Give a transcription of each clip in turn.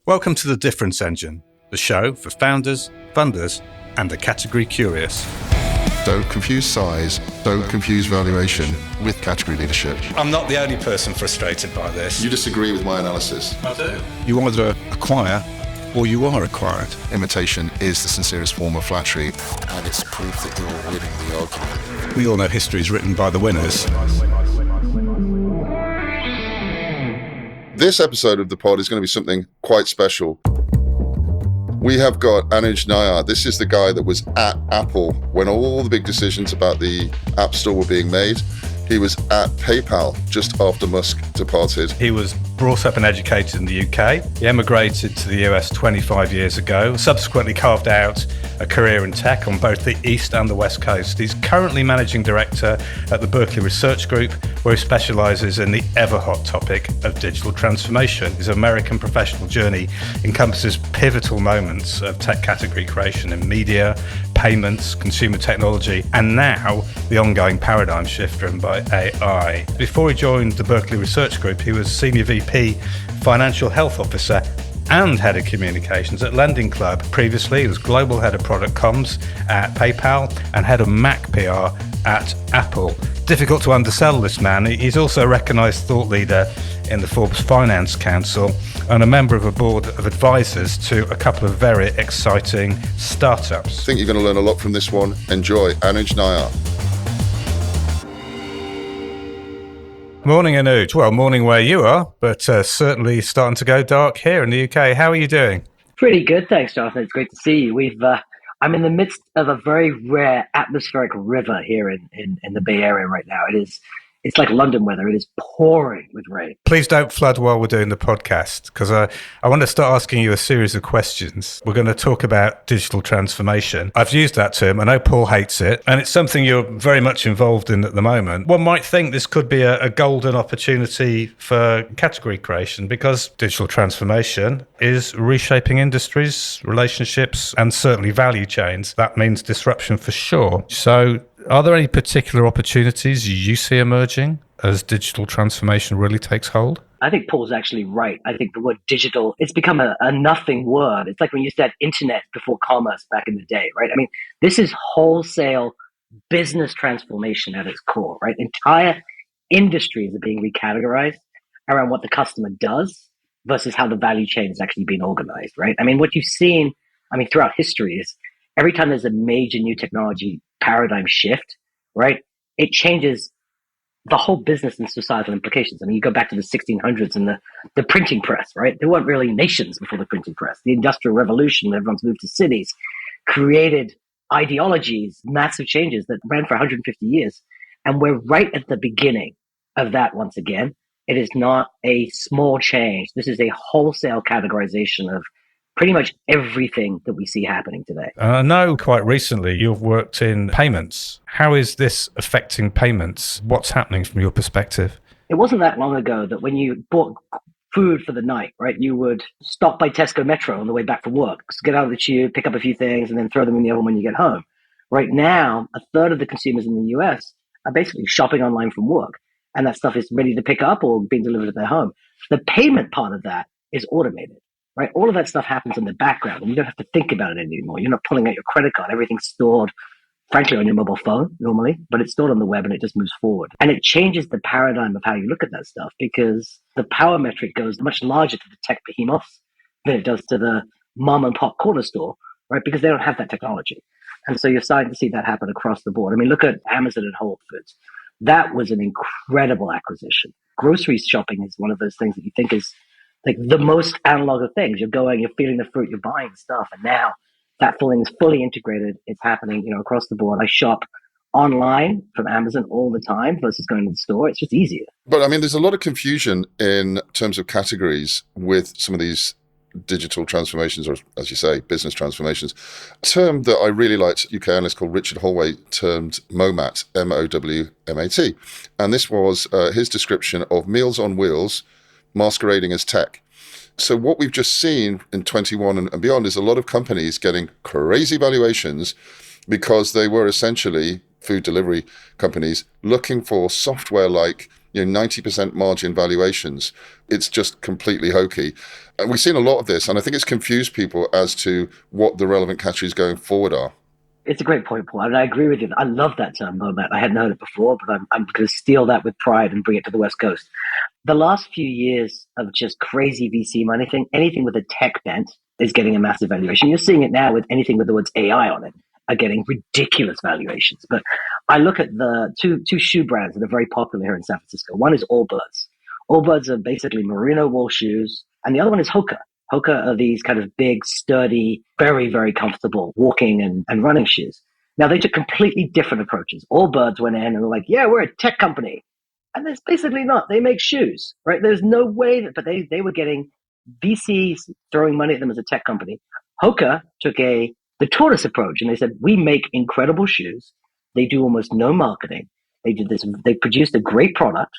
Welcome to The Difference Engine, the show for founders, funders, and the category curious. Don't confuse size, don't confuse valuation with category leadership. I'm not the only person frustrated by this. You disagree with my analysis. I do. You either acquire or you are acquired. Imitation is the sincerest form of flattery, and it's proof that you're winning the argument. We all know history is written by the winners. This episode of the pod is going to be something quite special. We have got Anuj Nayar. This is the guy that was at Apple when all the big decisions about the App Store were being made. He was at PayPal just after Musk departed. He was brought up and educated in the UK. He emigrated to the US 25 years ago, subsequently carved out a career in tech on both the East and the West Coast. He's currently managing director at the Berkeley Research Group, where he specialises in the ever-hot topic of digital transformation. His American professional journey encompasses pivotal moments of tech category creation in media, payments, consumer technology, and now the ongoing paradigm shift driven by AI. Before he joined the Berkeley Research Group, he was Senior VP, Financial Health Officer, and Head of Communications at Lending Club. Previously, he was Global Head of Product Comms at PayPal and Head of Mac PR at Apple. Difficult to undersell this man. He's also a recognised thought leader in the Forbes Finance Council and a member of a board of advisors to a couple of very exciting startups. I think you're going to learn a lot from this one. Enjoy. Anuj Nayar. Morning, Anuj. Well, morning where you are, but certainly starting to go dark here in the UK. How are you doing? Pretty good, thanks, Jonathan. It's great to see you. I'm in the midst of a very rare atmospheric river here in the Bay Area right now. It's like London weather. It is pouring with rain. Please don't flood while we're doing the podcast, because I want to start asking you a series of questions. We're going to talk about digital transformation. I've used that term. I know Paul hates it, and it's something you're very much involved in at the moment. One might think this could be a golden opportunity for category creation, because digital transformation is reshaping industries, relationships, and certainly value chains. That means disruption for sure. So are there any particular opportunities you see emerging as digital transformation really takes hold? I think Paul's actually right. I think the word digital, it's become a nothing word. It's like when you said internet before commerce back in the day, right? I mean, this is wholesale business transformation at its core, right? Entire industries are being recategorized around what the customer does versus how the value chain is actually being organized, right? I mean, what you've seen, throughout history is every time there's a major new technology paradigm shift, right, it changes the whole business and societal implications. You go back to the 1600s and the printing press, right? There weren't really nations before the printing press. The Industrial Revolution, everyone's moved to cities, created ideologies, massive changes that ran for 150 years. And we're right at the beginning of that once again. It is not a small change. This is a wholesale categorization of pretty much everything that we see happening today. I know quite recently you've worked in payments. How is this affecting payments? What's happening from your perspective? It wasn't that long ago that when you bought food for the night, right, you would stop by Tesco Metro on the way back from work, get out of the tube, pick up a few things, and then throw them in the oven when you get home. Right now, a third of the consumers in the US are basically shopping online from work, and that stuff is ready to pick up or being delivered at their home. The payment part of that is automated. Right, all of that stuff happens in the background, and you don't have to think about it anymore. You're not pulling out your credit card. Everything's stored, frankly, on your mobile phone normally, but it's stored on the web and it just moves forward. And it changes the paradigm of how you look at that stuff, because the power metric goes much larger to the tech behemoths than it does to the mom and pop corner store, right? Because they don't have that technology. And so you're starting to see that happen across the board. Look at Amazon and Whole Foods. That was an incredible acquisition. Grocery shopping is one of those things that you think is like the most analog of things. You're going, you're feeling the fruit, you're buying stuff. And now that feeling is fully integrated. It's happening, across the board. I shop online from Amazon all the time versus going to the store. It's just easier. But there's a lot of confusion in terms of categories with some of these digital transformations, or as you say, business transformations. A term that I really liked, UK analyst called Richard Hollway termed MOMAT, MOWMAT. And this was his description of Meals on Wheels masquerading as tech. So what we've just seen in 21 and beyond is a lot of companies getting crazy valuations because they were essentially food delivery companies looking for software like 90% margin valuations. It's just completely hokey. And we've seen a lot of this, and I think it's confused people as to what the relevant categories going forward are. It's a great point, Paul. And I agree with you. I love that term, MOMAT. I hadn't heard it before, but I'm going to steal that with pride and bring it to the West Coast. The last few years of just crazy VC money, anything with a tech bent is getting a massive valuation. You're seeing it now with anything with the words AI on it are getting ridiculous valuations. But I look at the two shoe brands that are very popular here in San Francisco. One is Allbirds. Allbirds are basically merino wool shoes, and the other one is Hoka. Hoka are these kind of big, sturdy, very, very comfortable walking and running shoes. Now, they took completely different approaches. Allbirds went in and were like, yeah, we're a tech company. And it's basically not. They make shoes, right? There's no way that, but they were getting VCs throwing money at them as a tech company. Hoka took the tortoise approach, and they said, we make incredible shoes. They do almost no marketing. They did this. They produced a great product,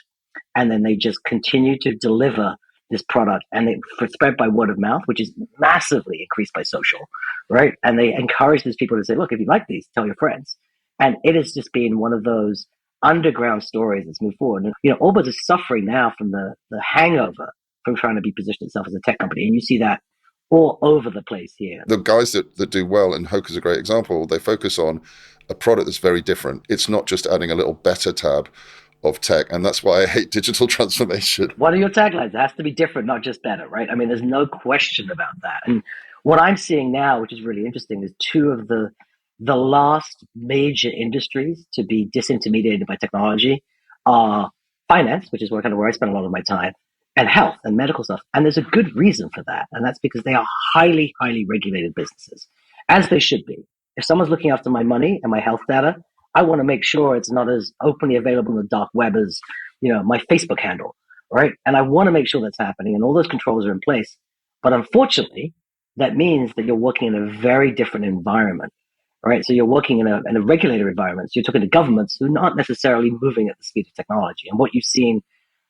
and then they just continue to deliver this product, and they spread by word of mouth, which is massively increased by social, right? And they encourage these people to say, look, if you like these, tell your friends. And it has just been one of those underground stories that's moved forward. And, Allbirds is suffering now from the hangover from trying to be positioned itself as a tech company. And you see that all over the place here. The guys that do well, and Hoka is a great example, they focus on a product that's very different. It's not just adding a little better tab of tech, and that's why I hate digital transformation. What are your taglines? It has to be different, not just better, right? I mean, there's no question about that. And what I'm seeing now, which is really interesting, is two of the last major industries to be disintermediated by technology are finance, which is where I spend a lot of my time, and health and medical stuff. And there's a good reason for that, and that's because they are highly, highly regulated businesses, as they should be. If someone's looking after my money and my health data, I want to make sure it's not as openly available on the dark web as, my Facebook handle, right? And I want to make sure that's happening, and all those controls are in place. But unfortunately, that means that you're working in a very different environment, right? So you're working in a regulated environment. So you're talking to governments who are not necessarily moving at the speed of technology. And what you've seen,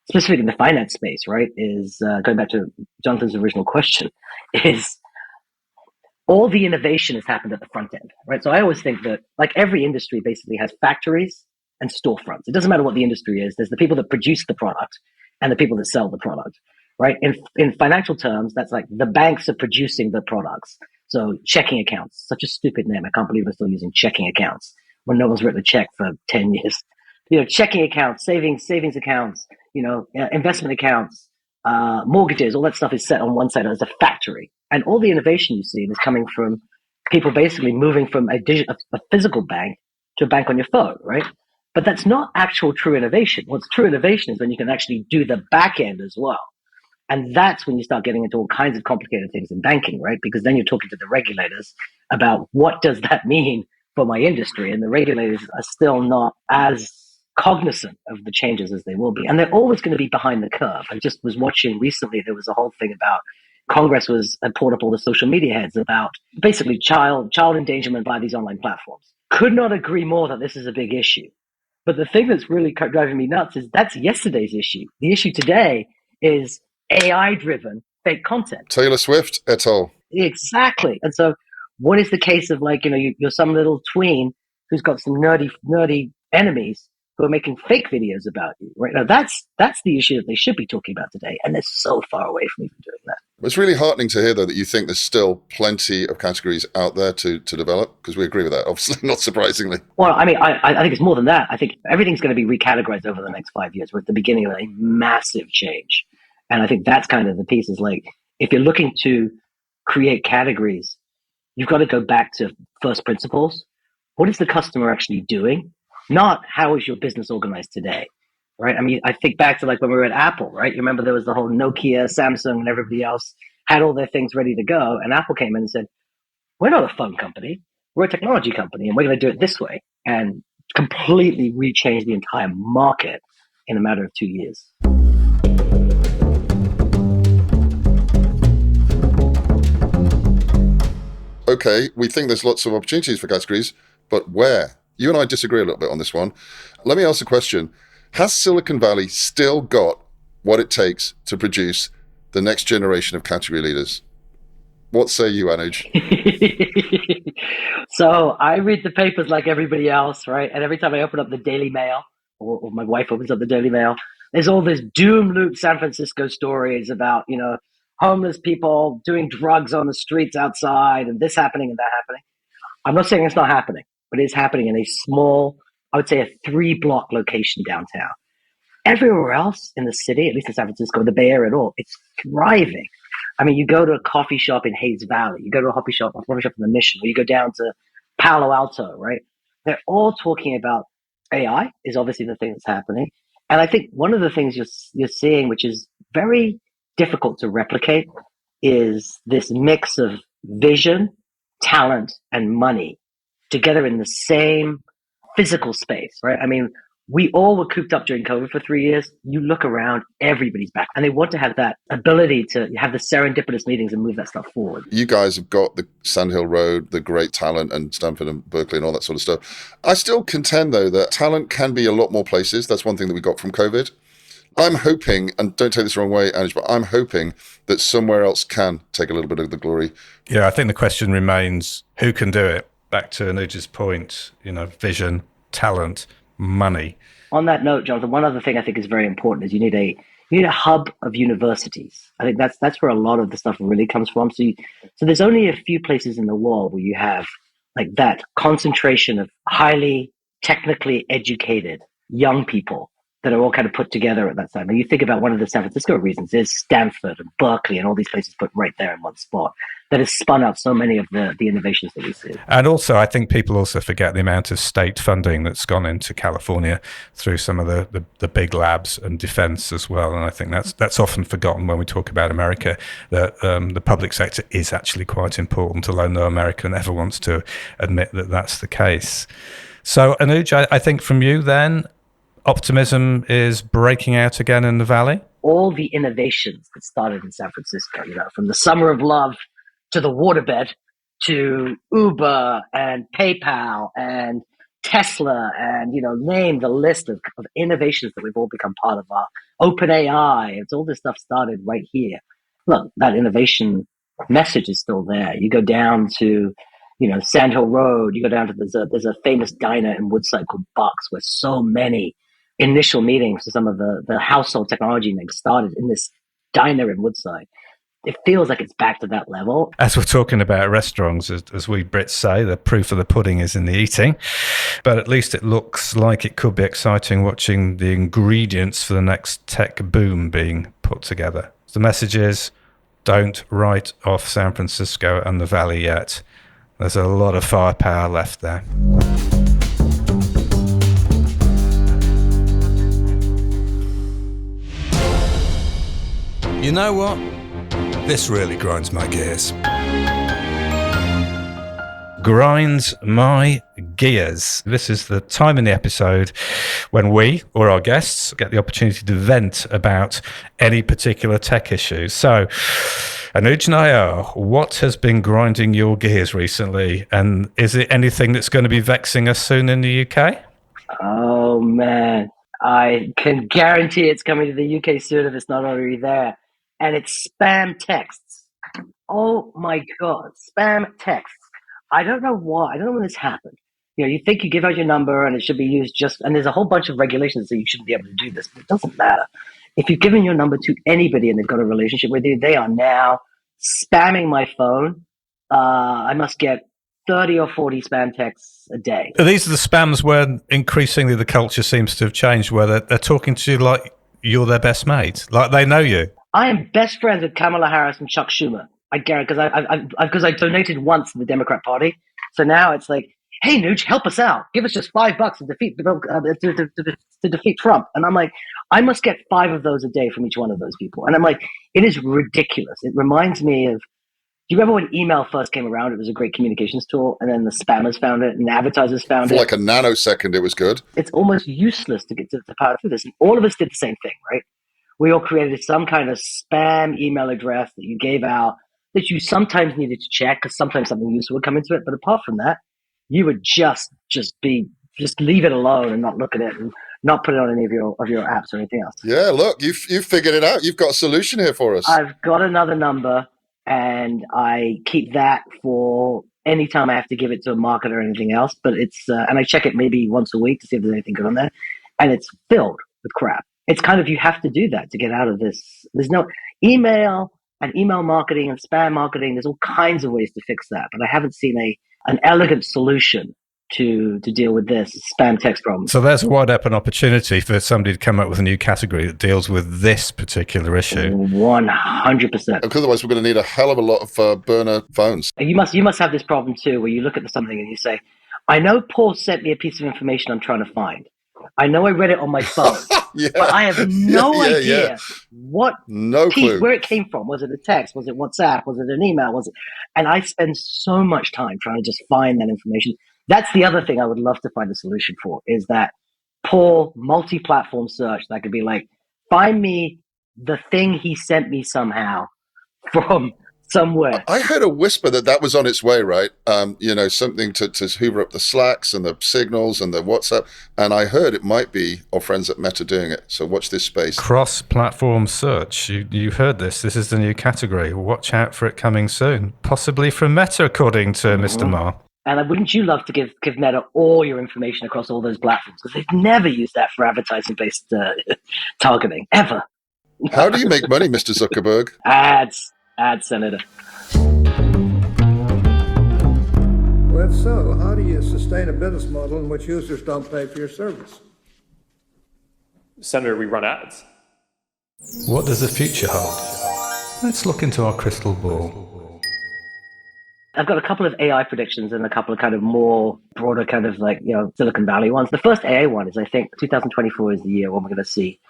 specifically in the finance space, right, is going back to Jonathan's original question, is all the innovation has happened at the front end, right? So I always think that, like, every industry basically has factories and storefronts. It doesn't matter what the industry is. There's the people that produce the product and the people that sell the product, right? In financial terms, that's like the banks are producing the products. So checking accounts, such a stupid name. I can't believe we're still using checking accounts when no one's written a check for 10 years. Checking accounts, savings accounts, investment accounts, mortgages, all that stuff is set on one side as a factory. And all the innovation you see is coming from people basically moving from a physical bank to a bank on your phone, right? But that's not actual true innovation. What's true innovation is when you can actually do the back end as well. And that's when you start getting into all kinds of complicated things in banking, right? Because then you're talking to the regulators about what does that mean for my industry? And the regulators are still not as cognizant of the changes as they will be. And they're always going to be behind the curve. I just was watching recently, there was a whole thing about Congress was poured up all the social media heads about basically child endangerment by these online platforms. Could not agree more that this is a big issue. But the thing that's really driving me nuts is that's yesterday's issue. The issue today is AI-driven fake content. Taylor Swift et al. Exactly. And so what is the case of, like, you're some little tween who's got some nerdy enemies who are making fake videos about you, right? Now, that's the issue that they should be talking about today, and they're so far away from even doing that. It's really heartening to hear, though, that you think there's still plenty of categories out there to develop, because we agree with that, obviously, not surprisingly. Well, I mean, I think it's more than that. I think everything's going to be recategorized over the next 5 years. We're at the beginning of a massive change. And I think that's kind of the piece is, like, if you're looking to create categories, you've got to go back to first principles. What is the customer actually doing? Not how is your business organized today, right? I mean, I think back to, like, when we were at Apple, right? You remember there was the whole Nokia, Samsung, and everybody else had all their things ready to go. And Apple came in and said, we're not a phone company. We're a technology company, and we're going to do it this way, and completely rechange the entire market in a matter of 2 years. Okay, we think there's lots of opportunities for categories, but where? You and I disagree a little bit on this one. Let me ask a question. Has Silicon Valley still got what it takes to produce the next generation of category leaders? What say you, Anuj? So I read the papers like everybody else, right? And every time I open up the Daily Mail, or my wife opens up the Daily Mail, There's all this doom loop San Francisco stories about, homeless people doing drugs on the streets outside and this happening and that happening. I'm not saying it's not happening, but it's happening in a small, I would say a 3-block location downtown. Everywhere else in the city, at least in San Francisco, the Bay Area at all, it's thriving. I mean, you go to a coffee shop in Hayes Valley, you go to a coffee shop in the Mission, or you go down to Palo Alto, right? They're all talking about AI is obviously the thing that's happening. And I think one of the things you're seeing, which is very difficult to replicate, is this mix of vision, talent, and money together in the same physical space, right? I mean, we all were cooped up during COVID for 3 years. You look around, everybody's back. And they want to have that ability to have the serendipitous meetings and move that stuff forward. You guys have got the Sand Hill Road, the great talent, and Stanford and Berkeley and all that sort of stuff. I still contend, though, that talent can be a lot more places. That's one thing that we got from COVID. I'm hoping, and don't take this the wrong way, Anuj, but I'm hoping that somewhere else can take a little bit of the glory. Yeah, I think the question remains, who can do it? Back to Anuj's point, vision, talent, money. On that note, Jonathan, one other thing I think is very important is you need a hub of universities. I think that's where a lot of the stuff really comes from. So there's only a few places in the world where you have like that concentration of highly technically educated young people that are all kind of put together at that time. And you think about one of the San Francisco reasons is Stanford and Berkeley and all these places put right there in one spot that has spun out so many of the innovations that we see. And also, I think people also forget the amount of state funding that's gone into California through some of the big labs and defense as well. And I think that's often forgotten when we talk about America, that the public sector is actually quite important, although no American ever wants to admit that that's the case. So, Anuj, I think from you then, optimism is breaking out again in the Valley? All the innovations that started in San Francisco, from the Summer of Love to the waterbed to Uber and PayPal and Tesla and, name the list of innovations that we've all become part of. Our OpenAI, it's all this stuff started right here. Look, that innovation message is still there. You go down to Sand Hill Road, you go down to, there's a famous diner in Woodside called Bucks, where so many initial meetings for some of the household technology names started in this diner in Woodside. It feels like it's back to that level. As we're talking about restaurants, as we Brits say, the proof of the pudding is in the eating. But at least it looks like it could be exciting watching the ingredients for the next tech boom being put together. The message is, don't write off San Francisco and the Valley yet. There's a lot of firepower left there. You know what? This really grinds my gears. Grinds my gears. This is the time in the episode when we, or our guests, get the opportunity to vent about any particular tech issue. So, Anuj Nayar, what has been grinding your gears recently? And is it anything that's going to be vexing us soon in the UK? Oh, man. I can guarantee it's coming to the UK soon if it's not already there. And it's spam texts. Oh, my God. Spam texts. I don't know why. I don't know when this happened. You think you give out your number and it should be used and there's a whole bunch of regulations that you shouldn't be able to do this, but it doesn't matter. If you've given your number to anybody and they've got a relationship with you, they are now spamming my phone. I must get 30 or 40 spam texts a day. These are the spams where increasingly the culture seems to have changed, where they're talking to you like you're their best mate, like they know you. I am best friends with Kamala Harris and Chuck Schumer. I guarantee, because I donated once to the Democrat Party. So now it's like, hey, Nuge, help us out. Give us just $5 to defeat Trump. And I'm like, I must get 5 of those a day from each one of those people. And I'm like, it is ridiculous. It reminds me of, do you remember when email first came around? It was a great communications tool, and then the spammers found it, and advertisers found it. For like a nanosecond, it was good. It's almost useless to get to power through this. And all of us did the same thing, right? We all created some kind of spam email address that you gave out that you sometimes needed to check because sometimes something useful would come into it. But apart from that, you would just leave it alone and not look at it and not put it on any of your apps or anything else. Yeah, look, you've figured it out. You've got a solution here for us. I've got another number, and I keep that for any time I have to give it to a marketer or anything else. But it's and I check it maybe once a week to see if there's anything good on there, and it's filled with crap. it's kind of, you have to do that to get out of this. There's no email and email marketing and spam marketing. There's all kinds of ways to fix that, but I haven't seen an elegant solution to deal with this spam text problem. So there's a wide open opportunity for somebody to come up with a new category that deals with this particular issue. 100%. Because otherwise, we're going to need a hell of a lot of burner phones. You must have this problem too, where you look at something and you say, I know Paul sent me a piece of information I'm trying to find. I know I read it on my phone, Yeah. but I have no idea what piece, where it came from. Was it a text? Was it WhatsApp? Was it an email? Was it? And I spend so much time trying to just find that information. That's the other thing I would love to find a solution for, is that Paul multi-platform search that could be like, find me the thing he sent me somehow from somewhere. I heard a whisper that was on its way, right? Something to hoover up the Slacks and the Signals and the WhatsApp. And I heard it might be our friends at Meta doing it. So watch this space. Cross-platform search. You heard this. This is the new category. Watch out for it coming soon. Possibly from Meta, according to Mr. Ma. And wouldn't you love to give Meta all your information across all those platforms? Because they've never used that for advertising-based targeting, ever. How do you make money, Mr. Zuckerberg? Ads, Senator. Well, if so, how do you sustain a business model in which users don't pay for your service? Senator, we run ads. What does the future hold? Let's look into our crystal ball. I've got a couple of AI predictions and a couple of kind of more broader kind of Silicon Valley ones. The first AI one is, I think 2024 is the year when we're going to see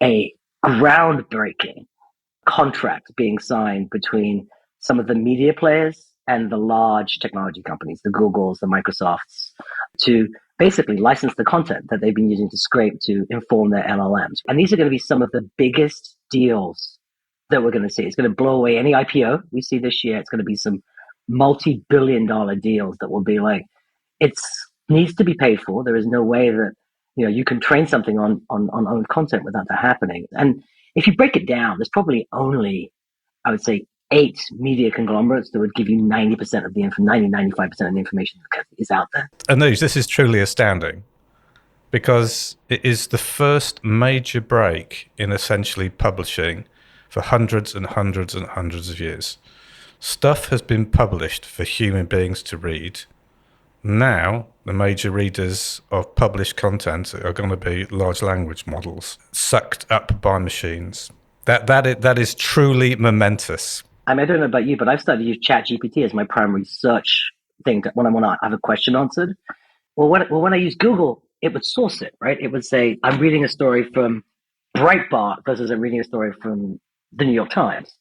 a groundbreaking contract being signed between some of the media players and the large technology companies, the Googles, the Microsofts, to basically license the content that they've been using to scrape to inform their LLMs. And these are going to be some of the biggest deals that we're going to see. It's going to blow away any IPO we see this year. It's going to be some multi-billion-dollar deals that will be like, it needs to be paid for. There is no way that you can train something on owned content without that happening. And if you break it down, there's probably only, I would say, 8 media conglomerates that would give you 90% of the 95% of the information that is out there. Anuj, this is truly astounding, because it is the first major break in essentially publishing for hundreds and hundreds and hundreds of years. Stuff has been published for human beings to read. Now, the major readers of published content are going to be large language models, sucked up by machines. That is truly momentous. I don't know about you, but I've started to use ChatGPT as my primary search thing when I want to have a question answered. Well, when I use Google, it would source it, right? It would say, I'm reading a story from Breitbart versus I'm reading a story from the New York Times.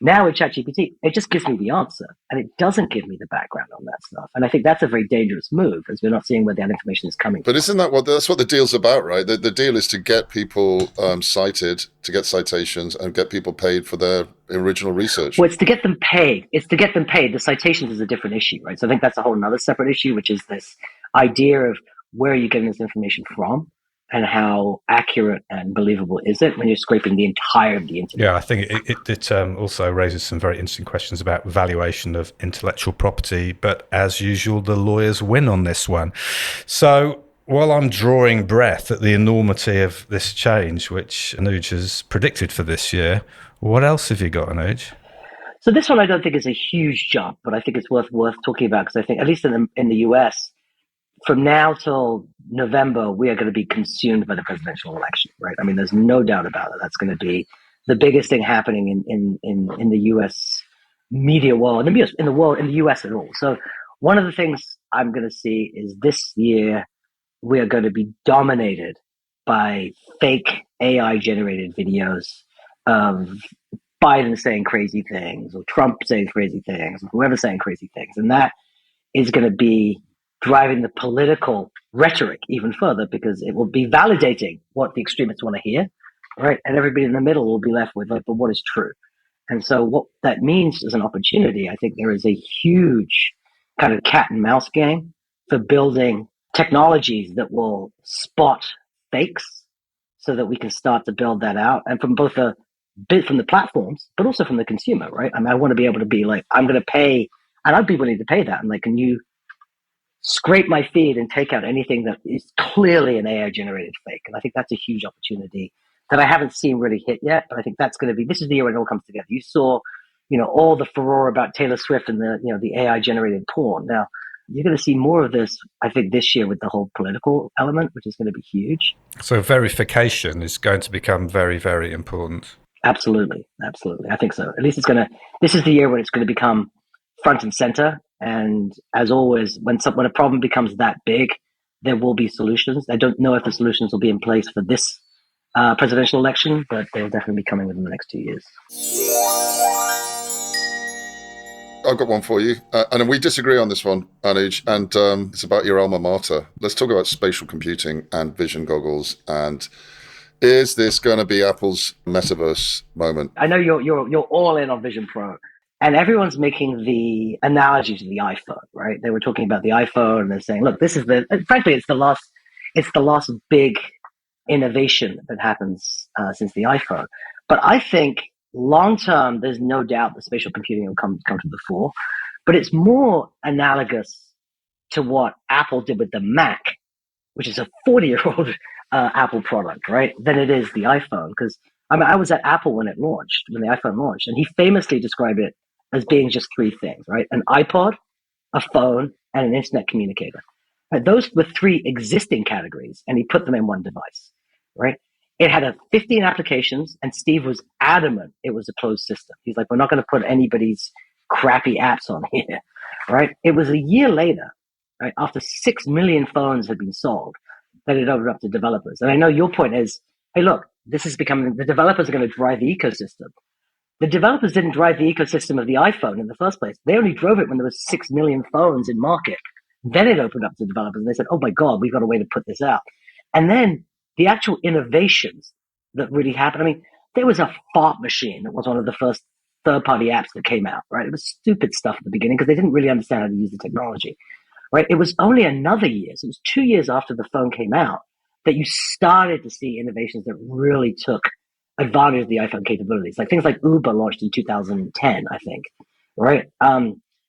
Now with ChatGPT, it just gives me the answer, and it doesn't give me the background on that stuff. And I think that's a very dangerous move, as we're not seeing where that information is coming from. But isn't that's what the deal's about, right? The deal is to get people cited, to get citations, and get people paid for their original research. Well, it's to get them paid. The citations is a different issue, right? So I think that's a whole other separate issue, which is this idea of where are you getting this information from? And how accurate and believable is it when you're scraping the entire of the internet? Yeah, I think it also raises some very interesting questions about valuation of intellectual property. But as usual, the lawyers win on this one. So while I'm drawing breath at the enormity of this change, which Anuj has predicted for this year, what else have you got, Anuj? So this one I don't think is a huge jump, but I think it's worth talking about, because I think, at least in the US, from now till November, we are going to be consumed by the presidential election, right? I mean, there's no doubt about it. That's going to be the biggest thing happening in the U.S. media world, in the U.S. at all. So one of the things I'm going to see is this year we are going to be dominated by fake AI-generated videos of Biden saying crazy things, or Trump saying crazy things, or whoever saying crazy things, and that is going to be driving the political rhetoric even further, because it will be validating what the extremists want to hear, right? And everybody in the middle will be left with, but what is true? And so what that means is an opportunity. I think there is a huge kind of cat and mouse game for building technologies that will spot fakes, so that we can start to build that out. And from both from the platforms, but also from the consumer, right? I mean, I want to be able to be like, I'm going to pay, and I'd be willing to pay that. And like, can you scrape my feed and take out anything that is clearly an AI generated fake? And I think that's a huge opportunity that I haven't seen really hit yet. But I think this is the year when it all comes together. You saw, all the furore about Taylor Swift and the AI generated porn. Now you're going to see more of this, I think, this year with the whole political element, which is going to be huge. So verification is going to become very, very important. Absolutely. I think so. At least this is the year when it's going to become front and center. And as always, when a problem becomes that big, there will be solutions. I don't know if the solutions will be in place for this presidential election, but they'll definitely be coming within the next 2 years. I've got one for you. And we disagree on this one, Anuj, and it's about your alma mater. Let's talk about spatial computing and vision goggles. And is this going to be Apple's metaverse moment? I know you're all in on Vision Pro, and everyone's making the analogy to the iPhone, right? They were talking about the iPhone, and they're saying, look, frankly, it's the last big innovation that happens since the iPhone. But I think long term, there's no doubt that spatial computing will come to the fore, but it's more analogous to what Apple did with the Mac, which is a 40-year-old Apple product, right? Than it is the iPhone. Because I was at Apple when the iPhone launched, and he famously described it as being just three things, right? An iPod, a phone, and an internet communicator. Right? Those were three existing categories, and he put them in one device, right? It had 15 applications, and Steve was adamant it was a closed system. He's like, we're not going to put anybody's crappy apps on here, right? It was a year later, right, after 6 million phones had been sold, that it opened up to developers. And I know your point is, hey, look, this is becoming, the developers are going to drive the ecosystem. The developers didn't drive the ecosystem of the iPhone in the first place. They only drove it when there was 6 million phones in market. Then it opened up to developers, and they said, oh my God, we've got a way to put this out. And then the actual innovations that really happened. There was a fart machine that was one of the first third-party apps that came out, right? It was stupid stuff at the beginning because they didn't really understand how to use the technology, right? It was only another year, so it was 2 years after the phone came out, that you started to see innovations that really took advantage of the iPhone capabilities. Like things like Uber launched in 2010, I think, right?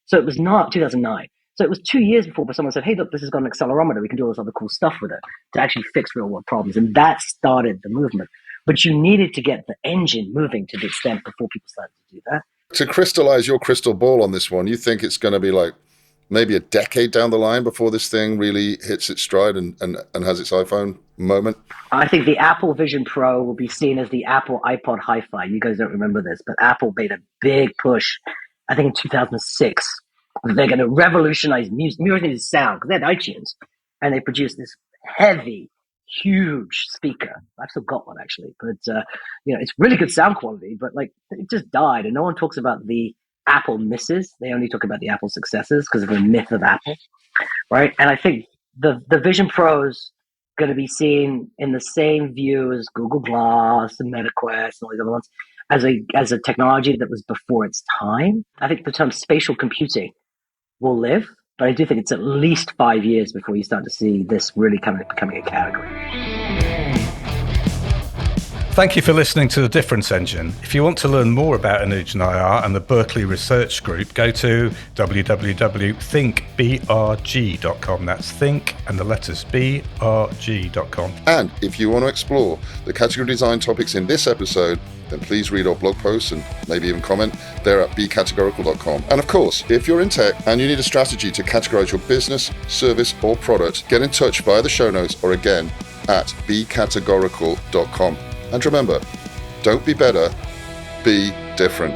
So it was not 2009. So it was 2 years before someone said, hey, look, this has got an accelerometer. We can do all this other cool stuff with it to actually fix real world problems. And that started the movement. But you needed to get the engine moving to the extent before people started to do that. To crystallize your crystal ball on this one, you think it's going to be like maybe a decade down the line before this thing really hits its stride and has its iPhone moment? I think the Apple Vision Pro will be seen as the Apple iPod Hi-Fi. You guys don't remember this, but Apple made a big push, I think in 2006. They're going to revolutionize music sound, because they had iTunes, and they produced this heavy, huge speaker. I've still got one actually, but it's really good sound quality. But like, it just died, and no one talks about the Apple misses. They only talk about the Apple successes because of the myth of Apple, right? And I think the Vision Pro's going to be seen in the same view as Google Glass and MetaQuest and all these other ones, as a technology that was before its time. I think the term spatial computing will live, but I do think it's at least 5 years before you start to see this really becoming a category. Thank you for listening to The Difference Engine. If you want to learn more about Anuj Nayar and the Berkeley Research Group, go to www.thinkbrg.com. That's think and the letters brg.com. And if you want to explore the category design topics in this episode, then please read our blog posts and maybe even comment. They're at becategorical.com. And of course, if you're in tech and you need a strategy to categorize your business, service, or product, get in touch via the show notes or again at becategorical.com. And remember, don't be better, be different.